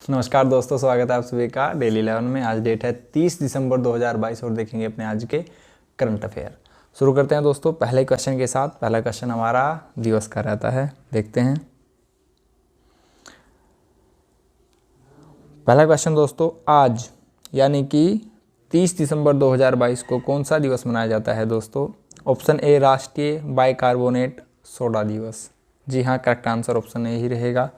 नमस्कार दोस्तों, स्वागत है आप सभी का डेली 11 में। आज डेट है 30 दिसंबर 2022 और देखेंगे अपने आज के करंट अफेयर। शुरू करते हैं दोस्तों पहले क्वेश्चन के साथ। पहला क्वेश्चन हमारा दिवस का रहता है, देखते हैं। पहला क्वेश्चन दोस्तों, आज यानी कि 30 दिसंबर 2022 को कौन सा दिवस मनाया जाता है दोस्तों? ऑप्शन ए राष्ट्रीय बाइकार्बोनेट सोडा दिवस। जी हाँ, करेक्ट आंसर ऑप्शन ए ही रहेगा।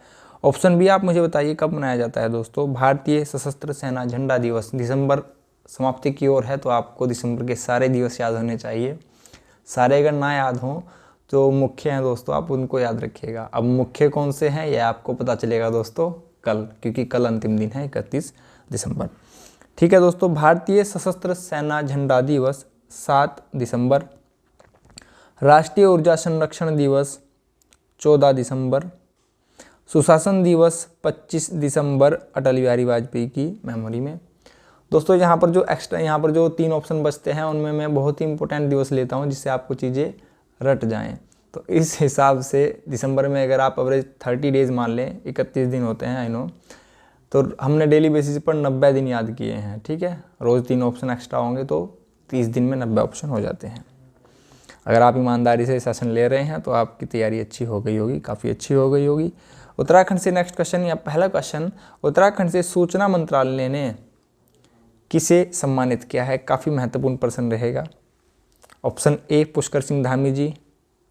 ऑप्शन बी आप मुझे बताइए कब मनाया जाता है दोस्तों? भारतीय सशस्त्र सेना झंडा दिवस। दिसंबर समाप्ति की ओर है तो आपको दिसंबर के सारे दिवस याद होने चाहिए। सारे अगर ना याद हों तो मुख्य हैं दोस्तों, आप उनको याद रखिएगा। अब मुख्य कौन से हैं यह आपको पता चलेगा दोस्तों कल, क्योंकि कल अंतिम दिन है 31 दिसंबर। ठीक है दोस्तों, भारतीय सशस्त्र सेना झंडा दिवस 7 दिसंबर, राष्ट्रीय ऊर्जा संरक्षण दिवस 14 दिसंबर, सुशासन दिवस 25 दिसंबर अटल बिहारी वाजपेयी की मेमोरी में। दोस्तों यहाँ पर जो 3 ऑप्शन बचते हैं उनमें मैं बहुत ही इंपॉर्टेंट दिवस लेता हूँ जिससे आपको चीज़ें रट जाएं। तो इस हिसाब से दिसंबर में अगर आप एवरेज 30 डेज मान लें, 31 दिन होते हैं आई नो, तो हमने डेली बेसिस पर 90 दिन याद किए हैं। ठीक है, रोज़ 3 ऑप्शन एक्स्ट्रा होंगे तो 30 दिन में 90 ऑप्शन हो जाते हैं। अगर आप ईमानदारी से सेशन ले रहे हैं तो आपकी तैयारी अच्छी हो गई होगी, काफ़ी अच्छी हो गई होगी। उत्तराखंड से नेक्स्ट क्वेश्चन या पहला क्वेश्चन, उत्तराखंड से सूचना मंत्रालय ने किसे सम्मानित किया है? काफ़ी महत्वपूर्ण प्रश्न रहेगा। ऑप्शन ए पुष्कर सिंह धामी जी,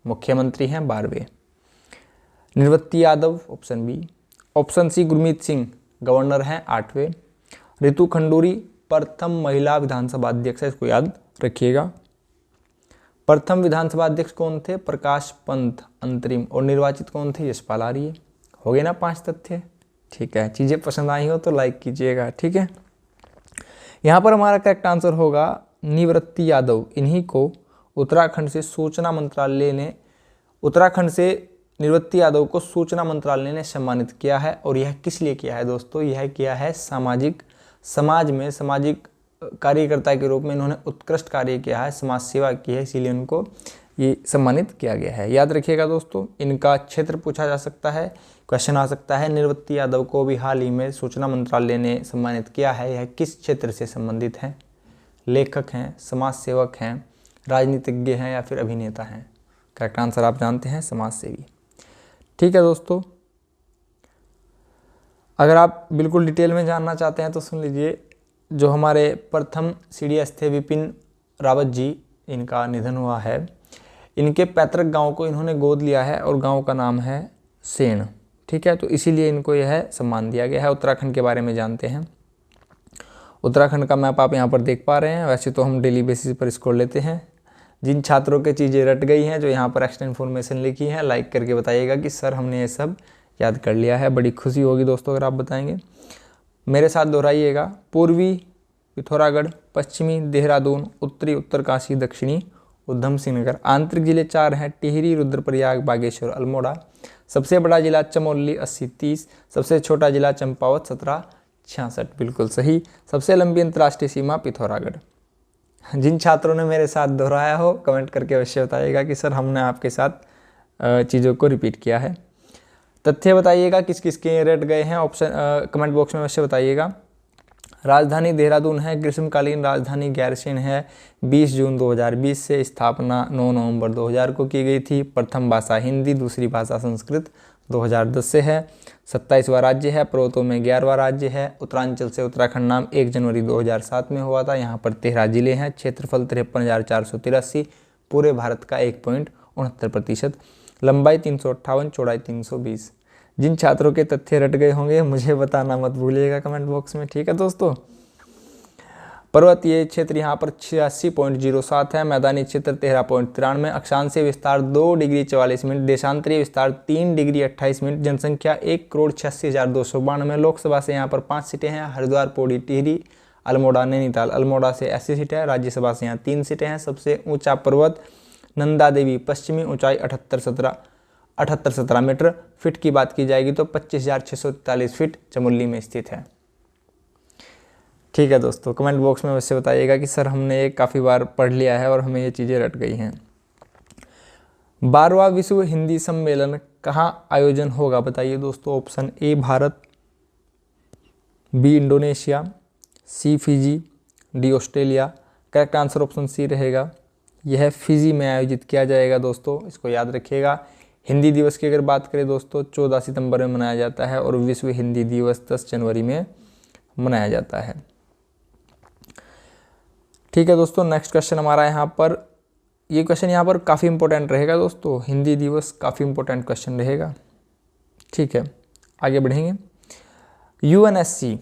मुख्यमंत्री हैं 12वें। Nivritti Yadav, option B. Option C Gurmeet Singh, governor हैं 8वें। रितु खंडूरी, प्रथम महिला विधानसभा अध्यक्ष है, इसको याद रखिएगा। प्रथम विधानसभा अध्यक्ष कौन थे? प्रकाश पंत अंतरिम। और निर्वाचित कौन थे? यशपाल आर्य। हो गए ना 5 तथ्य। ठीक है, चीज़ें पसंद आई हो तो लाइक कीजिएगा। ठीक है, यहाँ पर हमारा करेक्ट आंसर होगा निवृत्ति यादव। इन्हीं को उत्तराखंड से निवृत्ति यादव को सूचना मंत्रालय ने सम्मानित किया है। और यह किस लिए किया है दोस्तों? यह किया है सामाजिक कार्यकर्ता के रूप में इन्होंने उत्कृष्ट कार्य किया है, समाज सेवा की है, इसीलिए उनको ये सम्मानित किया गया है। याद रखिएगा दोस्तों, इनका क्षेत्र पूछा जा सकता है, क्वेश्चन आ सकता है। निवृत्ति यादव को भी हाल ही में सूचना मंत्रालय ने सम्मानित किया है। यह किस क्षेत्र से संबंधित हैं? लेखक हैं, समाज सेवक हैं, राजनीतिज्ञ हैं या फिर अभिनेता हैं? करेक्ट आंसर आप जानते हैं, समाज सेवी। ठीक है दोस्तों, अगर आप बिल्कुल डिटेल में जानना चाहते हैं तो सुन लीजिए। जो हमारे प्रथम CDS थे विपिन रावत जी, इनका निधन हुआ है। इनके पैतृक गांव को इन्होंने गोद लिया है और गांव का नाम है सेण। ठीक है, तो इसीलिए इनको यह सम्मान दिया गया है। उत्तराखंड के बारे में जानते हैं। उत्तराखंड का मैप आप यहाँ पर देख पा रहे हैं। वैसे तो हम डेली बेसिस पर स्कोर लेते हैं। जिन छात्रों के चीज़ें रट गई हैं, जो यहाँ पर एक्स्ट्रा इन्फॉर्मेशन लिखी है, लाइक करके बताइएगा कि सर हमने ये सब याद कर लिया है। बड़ी खुशी होगी दोस्तों अगर आप बताएंगे। मेरे साथ दोहराइएगा। पूर्वी पिथौरागढ़, पश्चिमी देहरादून, उत्तरी उत्तरकाशी, दक्षिणी उधम सिंह नगर। आंतरिक जिले 4 हैं, टिहरी, रुद्रप्रयाग, बागेश्वर, अल्मोड़ा। सबसे बड़ा जिला चमोली 80-30, सबसे छोटा जिला चंपावत 17-66। बिल्कुल सही। सबसे लंबी अंतर्राष्ट्रीय सीमा पिथौरागढ़। जिन छात्रों ने मेरे साथ दोहराया हो कमेंट करके अवश्य बताइएगा कि सर हमने आपके साथ चीज़ों को रिपीट किया है। तथ्य बताइएगा किस किस के रट गए हैं, ऑप्शन कमेंट बॉक्स में अवश्य बताइएगा। राजधानी देहरादून है, ग्रीष्मकालीन राजधानी गैरसैंण है। 20 जून 2020 से, स्थापना 9 नवंबर 2000 को की गई थी। प्रथम भाषा हिंदी, दूसरी भाषा संस्कृत 2010 से है। 27वां राज्य है, पर्वतों में 11वां राज्य है। उत्तरांचल से उत्तराखंड नाम 1 जनवरी 2007 में हुआ था। यहाँ पर 13 जिले हैं। क्षेत्रफल 53,483, पूरे भारत का 1.69%। लंबाई 358, चौड़ाई 320। जिन छात्रों के तथ्य रट गए होंगे मुझे बताना मत भूलिएगा कमेंट बॉक्स में। ठीक है दोस्तों, पर्वतीय क्षेत्र यहाँ पर 86.07 है, मैदानी क्षेत्र 13.93, अक्षांशीय विस्तार 2 डिग्री 44 मिनट, देशांतरीय विस्तार 3 डिग्री 28 मिनट, जनसंख्या 1,86,292। लोकसभा से यहाँ पर 5 सीटें हैं, हरिद्वार, पौड़ी, टिहरी, अल्मोड़ा, नैनीताल। अल्मोड़ा से 80 सीटें हैं। राज्यसभा से यहाँ 3 सीटें हैं। सबसे ऊंचा पर्वत नंदा देवी, पश्चिमी ऊंचाई 7817 मीटर। फिट की बात की जाएगी तो 25,643 फीट चमोली में स्थित है। ठीक है दोस्तों, कमेंट बॉक्स में अवश्य बताइएगा कि सर हमने ये काफ़ी बार पढ़ लिया है और हमें ये चीज़ें रट गई हैं। 12वां विश्व हिंदी सम्मेलन कहाँ आयोजन होगा बताइए दोस्तों? Option A Bharat, B Indonesia, C Fiji, D Australia. Correct answer option C रहेगा। यह फिजी में आयोजित किया जाएगा दोस्तों, इसको याद रखिएगा। हिंदी दिवस की अगर बात करें दोस्तों 14 सितंबर में मनाया जाता है और विश्व हिंदी दिवस 10 जनवरी में मनाया जाता है। ठीक है दोस्तों, नेक्स्ट क्वेश्चन हमारा यहाँ पर, ये क्वेश्चन यहाँ पर काफ़ी इंपॉर्टेंट रहेगा दोस्तों, हिंदी दिवस काफ़ी इंपॉर्टेंट क्वेश्चन रहेगा। ठीक है, आगे बढ़ेंगे। यूएनएससी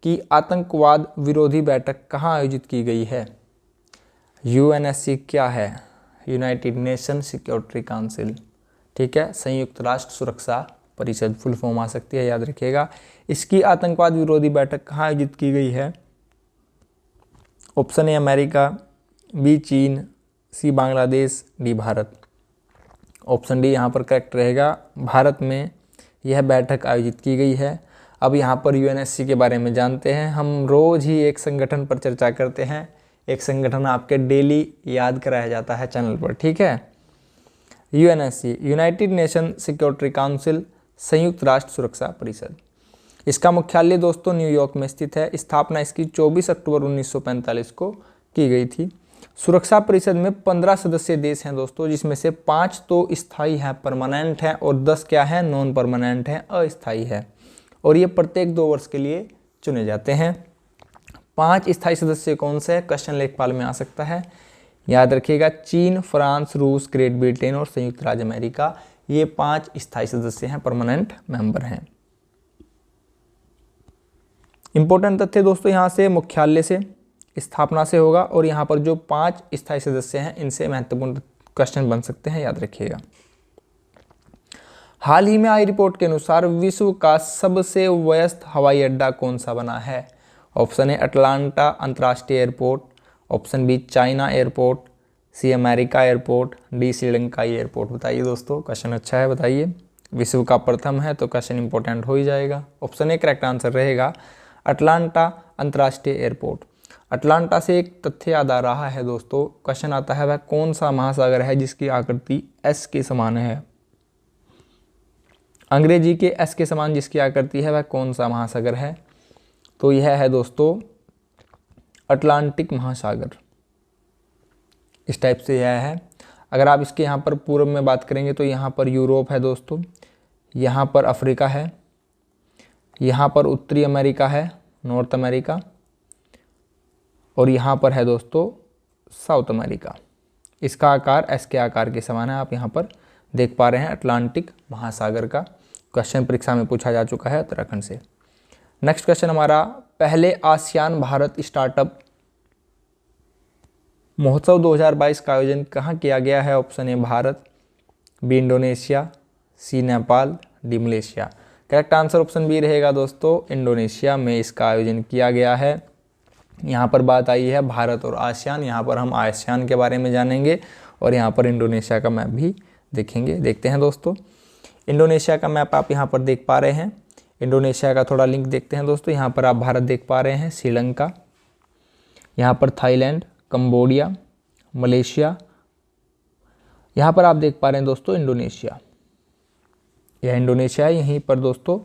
की आतंकवाद विरोधी बैठक कहाँ आयोजित की गई है? यूएनएससी क्या है? United nation security council. ठीक है, संयुक्त राष्ट्र सुरक्षा परिषद फुल फॉर्म आ सकती है, याद रखिएगा। इसकी आतंकवाद विरोधी बैठक कहाँ आयोजित की गई है? ऑप्शन ए America, B China, C Bangladesh, D Bharat. Option D यहाँ पर करेक्ट रहेगा, भारत में यह बैठक आयोजित की गई है। अब यहाँ पर यूएनएससी के बारे में जानते हैं। हम रोज़ ही एक संगठन पर चर्चा करते हैं, एक संगठन आपके डेली याद कराया जाता है चैनल पर। ठीक है, UNSC United nation security council, संयुक्त राष्ट्र सुरक्षा परिषद। इसका मुख्यालय दोस्तों न्यूयॉर्क में स्थित है। स्थापना इसकी 24 अक्टूबर 1945 को की गई थी। सुरक्षा परिषद में 15 सदस्यीय देश हैं दोस्तों, जिसमें से 5 तो स्थायी हैं, परमानेंट हैं, और 10 क्या है, नॉन परमानेंट हैं, अस्थायी है। और ये प्रत्येक 2 वर्ष के लिए चुने जाते हैं। 5 स्थायी सदस्य कौन से? क्वेश्चन लेखपाल में आ सकता है, याद रखिएगा। चीन, फ्रांस, रूस, ग्रेट ब्रिटेन और संयुक्त राज्य अमेरिका, ये 5 स्थायी सदस्य हैं, परमानेंट मेंबर हैं। इंपॉर्टेंट तथ्य दोस्तों यहाँ से मुख्यालय से, स्थापना से होगा, और यहाँ पर जो 5 स्थायी सदस्य हैं इनसे महत्वपूर्ण क्वेश्चन बन सकते हैं, याद रखिएगा। हाल ही में आई रिपोर्ट के अनुसार विश्व का सबसे व्यस्त हवाई अड्डा कौन सा बना है? ऑप्शन ए अटलांटा अंतर्राष्ट्रीय airport, option B China airport, C America airport, D Sri Lanka airport. बताइए दोस्तों, क्वेश्चन अच्छा है, बताइए। विश्व का प्रथम है तो क्वेश्चन इंपॉर्टेंट हो ही जाएगा। ऑप्शन ए करेक्ट आंसर रहेगा, अटलांटा अंतर्राष्ट्रीय एयरपोर्ट। अटलांटा से एक तथ्य याद आ रहा है दोस्तों, क्वेश्चन आता है वह कौन सा महासागर है जिसकी आकृति एस के समान है? अंग्रेजी के एस के समान जिसकी आकृति है वह कौन सा महासागर है? तो यह है दोस्तों अटलांटिक महासागर। इस टाइप से यह है। अगर आप इसके यहाँ पर पूर्व में बात करेंगे तो यहाँ पर यूरोप है दोस्तों, यहाँ पर अफ्रीका है, यहाँ पर उत्तरी अमेरिका है, नॉर्थ अमेरिका, और यहाँ पर है दोस्तों साउथ अमेरिका। इसका आकार एस के आकार के समान है, आप यहाँ पर देख पा रहे हैं। अटलांटिक महासागर का क्वेश्चन परीक्षा में पूछा जा चुका है उत्तराखंड से। नेक्स्ट क्वेश्चन हमारा, पहले आसियान भारत स्टार्टअप महोत्सव 2022 का आयोजन कहाँ किया गया है? Option A Bharat, B Indonesia, C Nepal, D Malaysia. Correct answer option B रहेगा दोस्तों, इंडोनेशिया में इसका आयोजन किया गया है। यहाँ पर बात आई है भारत और आसियान, यहाँ पर हम आसियान के बारे में जानेंगे और यहाँ पर इंडोनेशिया का मैप भी देखेंगे। देखते हैं दोस्तों, इंडोनेशिया का मैप आप यहाँ पर देख पा रहे हैं। इंडोनेशिया का थोड़ा लिंक देखते हैं दोस्तों। यहाँ पर आप भारत देख पा रहे हैं, श्रीलंका, यहाँ पर थाईलैंड, कंबोडिया, मलेशिया, यहाँ पर आप देख पा रहे हैं दोस्तों इंडोनेशिया। यह इंडोनेशिया है। यहीं पर दोस्तों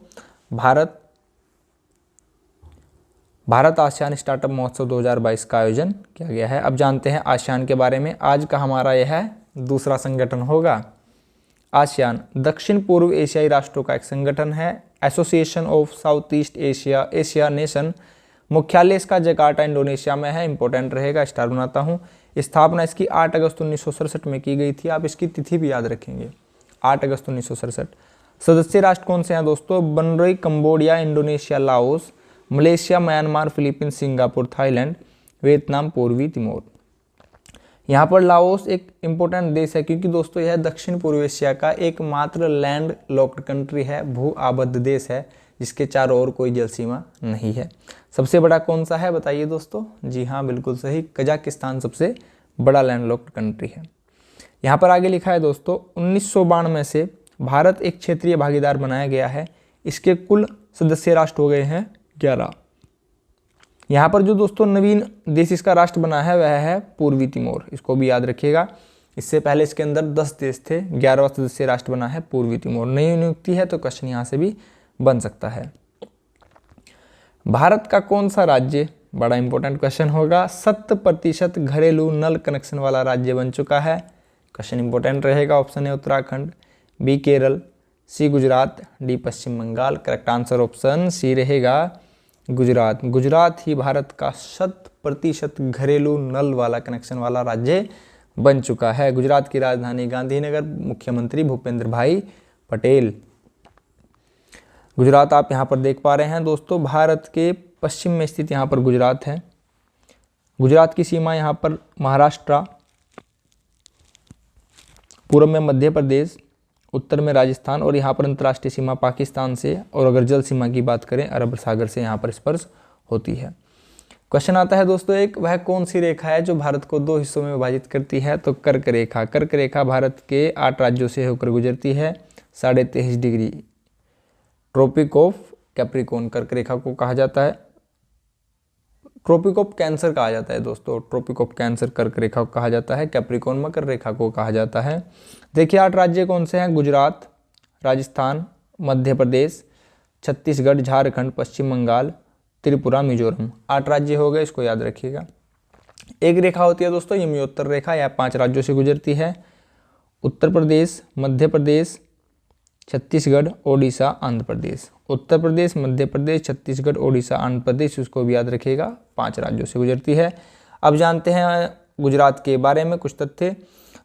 भारत आसियान स्टार्टअप महोत्सव 2022 का आयोजन किया गया है। अब जानते हैं आसियान के बारे में। आज का हमारा यह दूसरा संगठन होगा। आसियान दक्षिण पूर्व एशियाई राष्ट्रों का एक संगठन है, association of south east Asia nation. मुख्यालय इसका जकार्ता इंडोनेशिया में है। इंपॉर्टेंट रहेगा, स्टार बनाता हूँ। स्थापना इसकी 8 अगस्त 1967 में की गई थी। आप इसकी तिथि भी याद रखेंगे, 8 अगस्त 1967। सदस्य राष्ट्र कौन से हैं दोस्तों? Brunei, Cambodia, Indonesia, Laos, Malaysia, Myanmar, Philippines, Singapore, Thailand, Vietnam, पूर्वी तिमोर। यहाँ पर लाओस एक इम्पोर्टेंट देश है क्योंकि दोस्तों यह दक्षिण पूर्व एशिया का एकमात्र लैंड लॉक्ड कंट्री है, भू आबद्ध देश है, जिसके चारों ओर कोई जल सीमा नहीं है। सबसे बड़ा कौन सा है बताइए दोस्तों? जी हाँ, बिल्कुल सही, कजाकिस्तान सबसे बड़ा लैंड लॉक्ड कंट्री है। यहाँ पर आगे लिखा है दोस्तों 1992 से भारत एक क्षेत्रीय भागीदार बनाया गया है। इसके कुल सदस्य राष्ट्र हो गए हैं 11। यहाँ पर जो दोस्तों नवीन देश इसका राष्ट्र बना है वह है पूर्वी तिमोर, इसको भी याद रखिएगा। इससे पहले इसके अंदर 10 देश थे, 11वां सदस्य राष्ट्र बना है पूर्वी तिमोर। नई नियुक्ति है तो क्वेश्चन यहाँ से भी बन सकता है। भारत का कौन सा राज्य, बड़ा इंपॉर्टेंट क्वेश्चन होगा, 100% घरेलू नल कनेक्शन वाला राज्य बन चुका है? क्वेश्चन इंपॉर्टेंट रहेगा। ऑप्शन है Uttarakhand, B Kerala, C Gujarat, D Paschim Bangal. Correct answer option C रहेगा गुजरात। गुजरात ही भारत का 100% घरेलू नल वाला कनेक्शन वाला राज्य बन चुका है। गुजरात की राजधानी गांधीनगर, मुख्यमंत्री भूपेंद्र भाई पटेल। गुजरात आप यहाँ पर देख पा रहे हैं दोस्तों, भारत के पश्चिम में स्थित यहाँ पर गुजरात है। गुजरात की सीमा यहाँ पर महाराष्ट्र, पूर्व में मध्य प्रदेश, उत्तर में राजस्थान और यहाँ पर अंतर्राष्ट्रीय सीमा पाकिस्तान से, और अगर जल सीमा की बात करें अरब सागर से यहाँ पर स्पर्श होती है। क्वेश्चन आता है दोस्तों एक, वह कौन सी रेखा है जो भारत को 2 हिस्सों में विभाजित करती है? तो कर्क रेखा। कर्क रेखा भारत के 8 राज्यों से होकर गुजरती है, 23.5 डिग्री। ट्रॉपिक ऑफ कैप्रिकॉर्न कर्क रेखा को कहा जाता है। ट्रॉपिक ऑफ कैंसर कहा जाता है दोस्तों, ट्रॉपिक ऑफ कैंसर कर्क रेखा को कहा जाता है। कैप्रिकॉर्न मकर रेखा को कहा जाता है। देखिए 8 राज्य कौन से हैं? गुजरात, राजस्थान, मध्य प्रदेश, छत्तीसगढ़, झारखंड, पश्चिम बंगाल, त्रिपुरा, मिजोरम। 8 राज्य हो गए, इसको याद रखिएगा। एक रेखा होती है दोस्तों यमयोत्तर रेखा, यह 5 राज्यों से गुजरती है, उत्तर प्रदेश, मध्य प्रदेश, छत्तीसगढ़, ओडिशा, आंध्र प्रदेश। उत्तर प्रदेश, मध्य प्रदेश, छत्तीसगढ़, ओडिशा, आंध्र प्रदेश, उसको भी याद रखिएगा, 5 राज्यों से गुजरती है। अब जानते हैं गुजरात के बारे में कुछ तथ्य।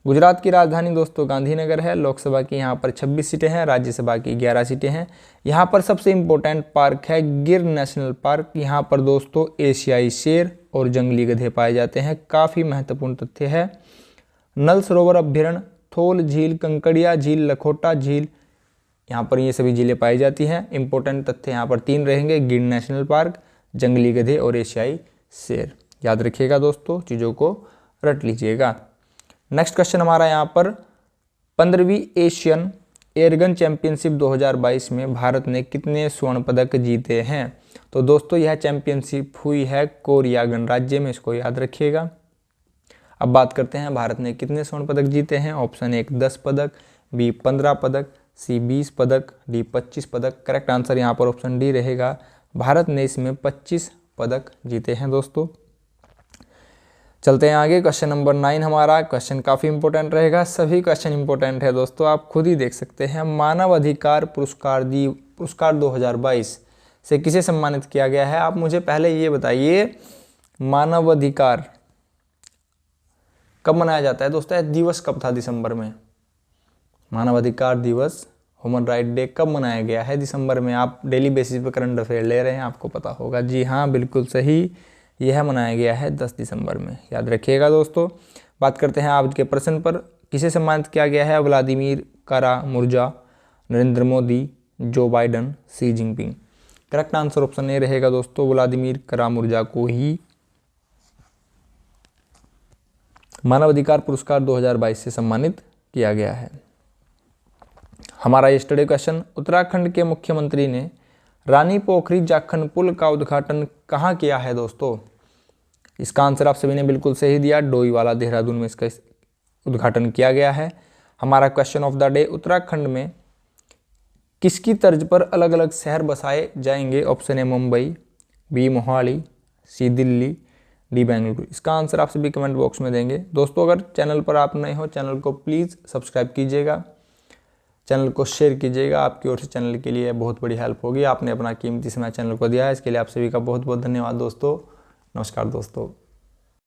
गुजरात की राजधानी दोस्तों गांधीनगर है। लोकसभा की यहाँ पर 26 सीटें हैं, राज्यसभा की 11 सीटें हैं। यहाँ पर सबसे इम्पोर्टेंट पार्क है गिर नेशनल पार्क। यहाँ पर दोस्तों एशियाई शेर और जंगली गधे पाए जाते हैं। काफ़ी महत्वपूर्ण तथ्य है। नल सरोवर अभ्यारण्य, थोल झील, कंकड़िया झील, लखोटा झील, यहाँ पर ये सभी झीलें पाई जाती हैं। इंपॉर्टेंट तथ्य यहाँ पर 3 रहेंगे, गिर नेशनल पार्क, जंगली गधे और एशियाई शेर। याद रखिएगा दोस्तों, चीज़ों को रट लीजिएगा। नेक्स्ट क्वेश्चन हमारा यहाँ पर, 15वीं एशियन एयरगन चैंपियनशिप 2022 में भारत ने कितने स्वर्ण पदक जीते हैं? तो दोस्तों यह चैंपियनशिप हुई है कोरिया गणराज्य में, इसको याद रखिएगा। अब बात करते हैं भारत ने कितने स्वर्ण पदक जीते हैं। ऑप्शन 1 10 पदक, बी 15 पदक, सी 20 पदक, डी 25 पदक। करेक्ट आंसर यहाँ पर ऑप्शन डी रहेगा, भारत ने इसमें 25 पदक जीते हैं दोस्तों। चलते हैं आगे, क्वेश्चन नंबर 9 हमारा। क्वेश्चन काफ़ी इंपॉर्टेंट रहेगा, सभी क्वेश्चन इंपॉर्टेंट है दोस्तों, आप खुद ही देख सकते हैं। मानव अधिकार पुरस्कार 2022 से किसे सम्मानित किया गया है? आप मुझे पहले ये बताइए, मानव अधिकार कब मनाया जाता है दोस्तों? दिवस कब था दिसंबर में? मानव अधिकार दिवस, ह्यूमन राइट डे कब मनाया गया है? दिसंबर में। आप डेली बेसिस पर करंट अफेयर ले रहे हैं, आपको पता होगा। जी हाँ, बिल्कुल सही, यह मनाया गया है 10 दिसंबर में। याद रखिएगा दोस्तों। बात करते हैं आज के प्रश्न पर, किसे सम्मानित किया गया है? व्लादिमीर कारामुर्जा, नरेंद्र मोदी, जो Biden, Xi Jinping. Correct answer option ए रहेगा दोस्तों, व्लादिमीर कारामुर्जा को ही मानवाधिकार पुरस्कार 2022 से सम्मानित किया गया है। हमारा यस्टरडे क्वेश्चन, उत्तराखंड के मुख्यमंत्री ने रानी पोखरी जाखन पुल का उद्घाटन कहाँ किया है दोस्तों? इसका आंसर आप सभी ने बिल्कुल सही दिया, डोईवाला देहरादून में इसका उद्घाटन किया गया है। हमारा question of the day, Uttarakhand में किसकी तर्ज पर अलग अलग शहर बसाए जाएंगे? Option A Mumbai, B Mohali, C Delhi, D Bengaluru. इसका आंसर आप सभी कमेंट बॉक्स में देंगे। दोस्तों अगर चैनल पर आप नए हो, चैनल को प्लीज़ सब्सक्राइब कीजिएगा, चैनल को शेयर कीजिएगा, आपकी ओर से चैनल के लिए बहुत बड़ी हेल्प होगी। आपने अपना कीमती समय चैनल को दिया है, इसके लिए आप सभी का बहुत बहुत धन्यवाद दोस्तों। नमस्कार दोस्तों।